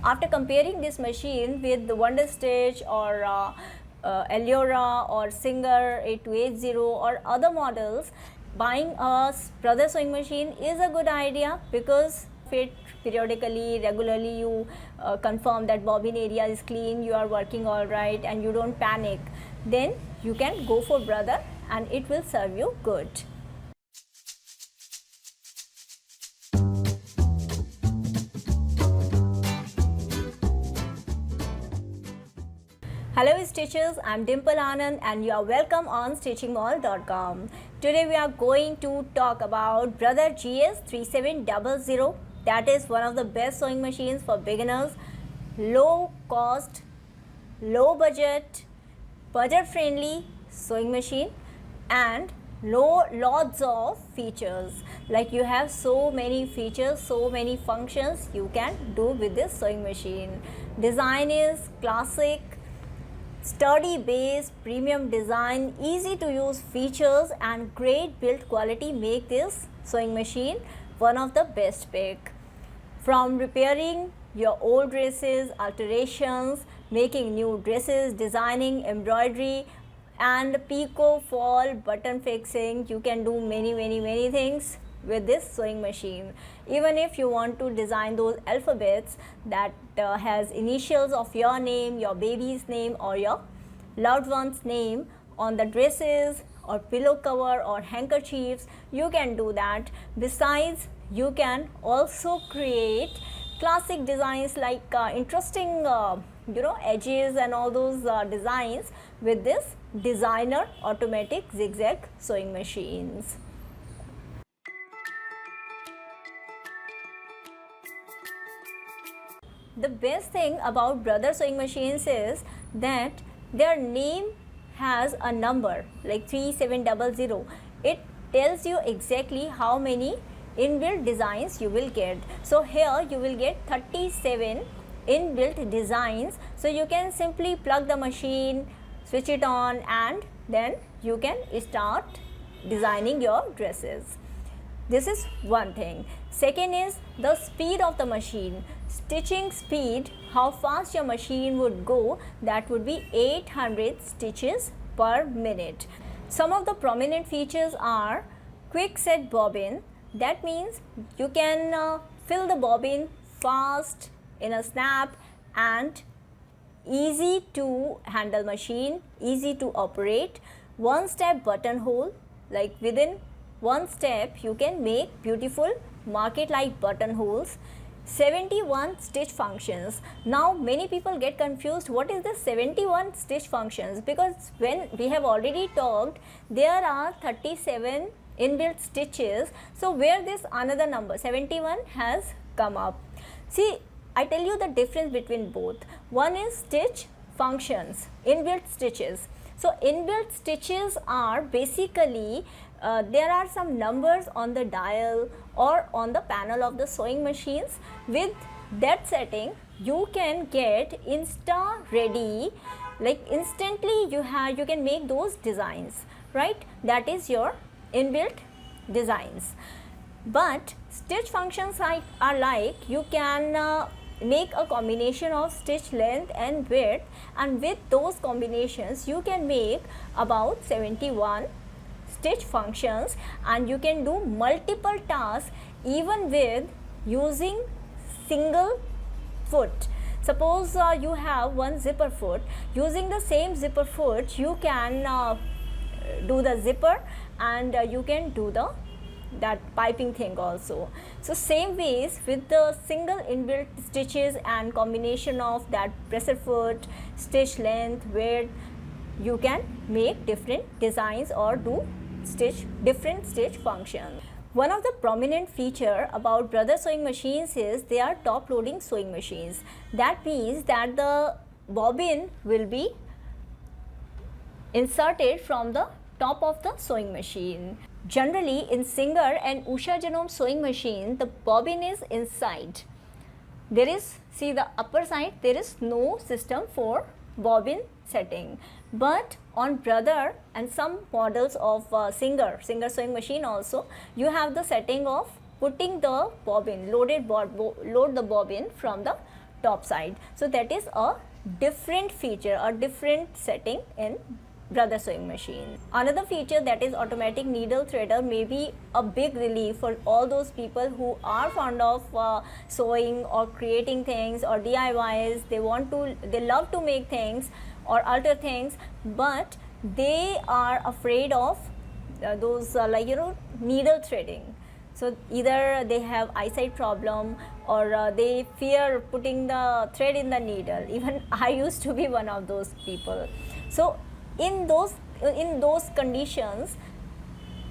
After comparing this machine with the Wonder Stitch or Eliora or Singer 8280 or other models, buying a brother sewing machine is a good idea because fit periodically, regularly you confirm that bobbin area is clean, you are working all right and you don't panic, then you can go for brother and it will serve you good. Hello Stitchers, I am Dimple Anand and you are welcome on stitchingmall.com. Today we are going to talk about Brother GS3700. That is one of the best sewing machines for beginners. Low cost, low budget, budget friendly sewing machine and lots of features. Like you have so many features, so many functions you can do with this sewing machine. Design is classic, sturdy base, premium design, easy to use features and great build quality make this sewing machine one of the best pick. From repairing your old dresses, alterations, making new dresses, designing, embroidery and picot, fall, button fixing, you can do many things with this sewing machine. Even if you want to design those alphabets that has initials of your name, your baby's name or your loved one's name on the dresses or pillow cover or handkerchiefs, you can do that. Besides, you can also create classic designs like interesting edges and all those designs with this designer automatic zigzag sewing machines. The best thing about brother sewing machines is that their name has a number like 3700. It tells you exactly how many inbuilt designs you will get. So here you will get 37 inbuilt designs. So you can simply plug the machine, switch it on and then you can start designing your dresses. This is one thing. Second is the speed of the machine. Stitching speed, how fast your machine would go, that would be 800 stitches per minute. Some of the prominent features are quick set bobbin. That means you can fill the bobbin fast in a snap and easy to handle machine, easy to operate. One step buttonhole, like within one step you can make beautiful market like buttonholes. 71 stitch functions. Now many people get confused what is the 71 stitch functions, because when we have already talked there are 37 inbuilt stitches. So where this another number 71 has come up? See, I tell you the difference between both. One is stitch functions, inbuilt stitches. So inbuilt stitches are basically there are some numbers on the dial or on the panel of the sewing machines. With that setting you can get insta ready, like instantly you can make those designs, right? That is your inbuilt designs. But stitch functions are like you can make a combination of stitch length and width, and with those combinations you can make about 71 stitch functions and you can do multiple tasks even with using single foot. Suppose you have one zipper foot, using the same zipper foot you can do the zipper and you can do that piping thing also. So same ways with the single inbuilt stitches and combination of that presser foot, stitch length, width, you can make different designs or do different stitch functions. One of the prominent feature about brother sewing machines is they are top loading sewing machines. That means that the bobbin will be inserted from the top of the sewing machine. Generally in Singer and Usha Genome sewing machine, the bobbin is inside. There is, see the upper side, there is no system for bobbin setting. But on brother and some models of Singer sewing machine also, you have the setting of putting the bobbin, load the bobbin from the top side. So that is a different feature, a different setting in brother sewing machine. Another feature, that is automatic needle threader, may be a big relief for all those people who are fond of sewing or creating things or DIYs. They love to make things or alter things, but they are afraid of those needle threading. So either they have eyesight problem or they fear putting the thread in the needle. Even I used to be one of those people. So in those conditions,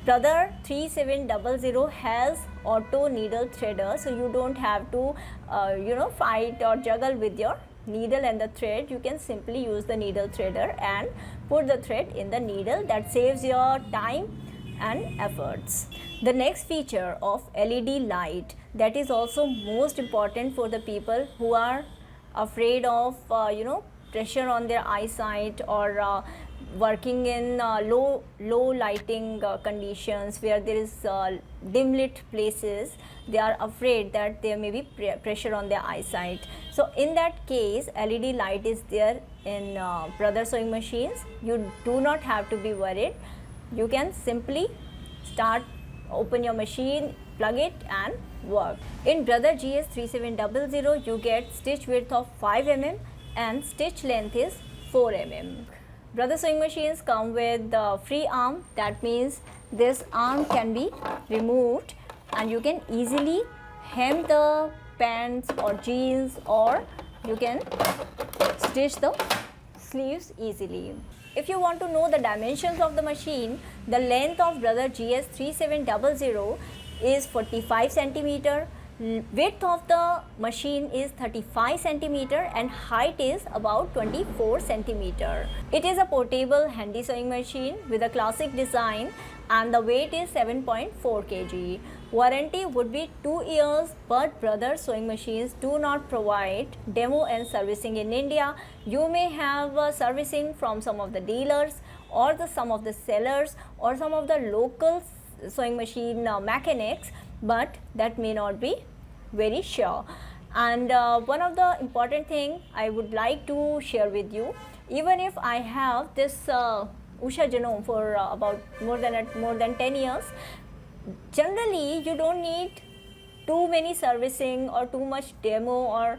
brother 3700 has auto needle threader, so you don't have to fight or juggle with your needle and the thread. You can simply use the needle threader and put the thread in the needle. That saves your time and efforts. The next feature of LED light, that is also most important for the people who are afraid of pressure on their eyesight or working in low lighting conditions where there is dim lit places. They are afraid that there may be pressure on their eyesight. So in that case, LED light is there in brother sewing machines. You do not have to be worried. You can simply open your machine, plug it and work. In brother GS 3700, you get stitch width of 5 mm and stitch length is 4 mm. Brother sewing machines come with the free arm. That means this arm can be removed and you can easily hem the pants or jeans, or you can stitch the sleeves easily. If you want to know the dimensions of the machine, the length of brother GS 3700 is 45 centimeter, width of the machine is 35 centimeter and height is about 24 centimeter. It is a portable handy sewing machine with a classic design and the weight is 7.4 kg. Warranty would be 2 years, but brother sewing machines do not provide demo and servicing in India. You may have servicing from some of the dealers or some of the sellers or some of the local sewing machine mechanics, but that may not be very sure. And one of the important thing I would like to share with you, even if I have this Usha Genome for about more than 10 years, generally you don't need too many servicing or too much demo, or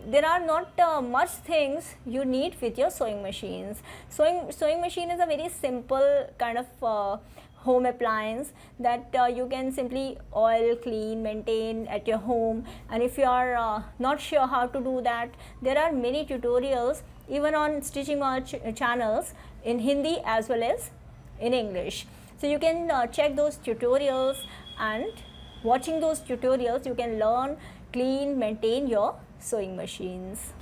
there are not much things you need with your sewing machines. Sewing machine is a very simple kind of home appliance that you can simply oil, clean, maintain at your home. And if you are not sure how to do that, there are many tutorials even on Stitching March channels in Hindi as well as in English. So you can check those tutorials, and watching those tutorials you can learn, clean, maintain your sewing machines.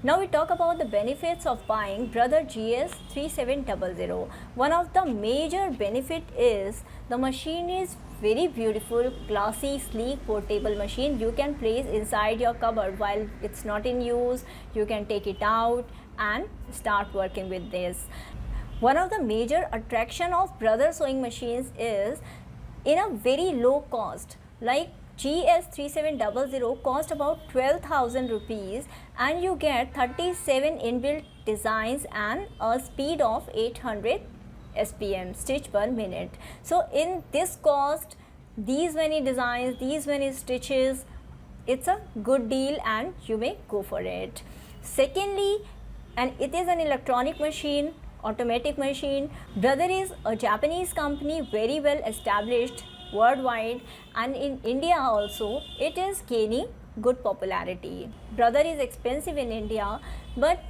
Now we talk about the benefits of buying brother GS 3700. One of the major benefit is the machine is very beautiful, classy, sleek, portable machine. You can place inside your cupboard while it's not in use. You can take it out and start working with this. One of the major attraction of brother sewing machines is in a very low cost. Like GS 3700 cost about 12,000 rupees and you get 37 inbuilt designs and a speed of 800 SPM, stitch per minute. So in this cost, these many designs, these many stitches, it's a good deal and you may go for it. Secondly, and it is an electronic machine, automatic machine. Brother is a Japanese company, very well established worldwide, and in India also it is gaining good popularity. Brother is expensive in India, but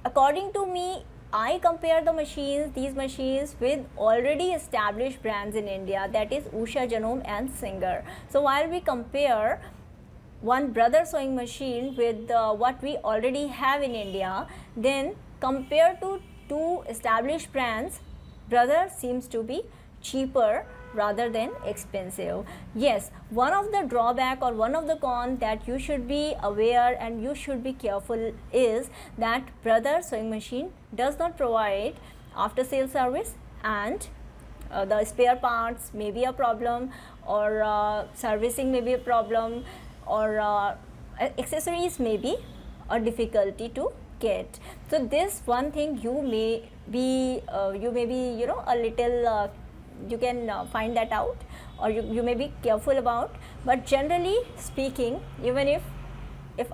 according to me, I compare these machines with already established brands in India, that is Usha Genome and Singer. So while we compare one brother sewing machine with what we already have in India, then compared to two established brands, brother seems to be cheaper rather than expensive. Yes, one of the drawback or one of the con that you should be aware and you should be careful is that brother sewing machine does not provide after sale service, and the spare parts may be a problem, or servicing may be a problem, or accessories may be a difficulty to get. So this one thing you may be you know a little you can find that out, or you may be careful about. But generally speaking, even if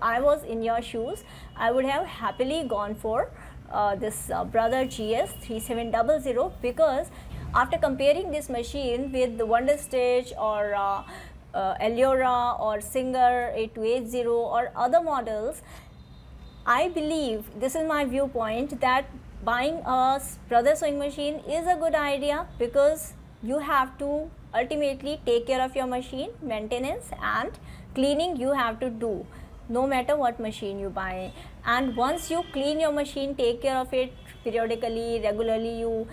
I was in your shoes, I would have happily gone for this Brother GS 3700, because after comparing this machine with the Wonder Stitch or Allura or Singer 8280 or other models, I believe, this is my viewpoint, that buying a Brother sewing machine is a good idea, because you have to ultimately take care of your machine. Maintenance and cleaning you have to do, no matter what machine you buy. And once you clean your machine, take care of it periodically, regularly, you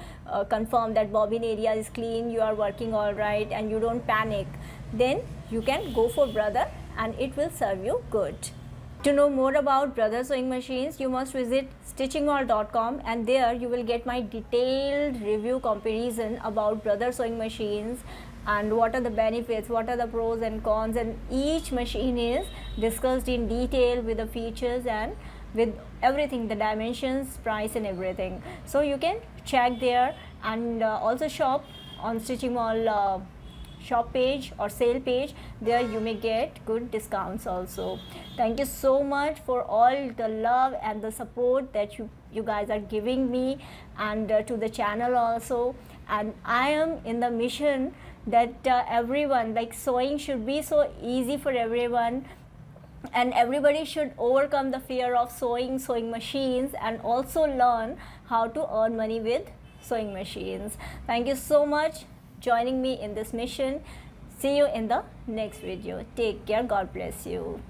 confirm that bobbin area is clean, you are working all right, and you don't panic, then you can go for Brother and it will serve you good. To know more about Brother sewing machines, you must visit stitchingmall.com, and there you will get my detailed review comparison about Brother sewing machines and what are the benefits, what are the pros and cons, and each machine is discussed in detail with the features and with everything, the dimensions, price and everything. So you can check there, and also shop on Stitching Mall shop page or sale page. There you may get good discounts also. Thank you so much for all the love and the support that you guys are giving me, and to the channel also. And I am in the mission that everyone, like, sewing should be so easy for everyone, and everybody should overcome the fear of sewing machines, and also learn how to earn money with sewing machines. Thank you so much joining me in this mission. See you in the next video. Take care. God bless you.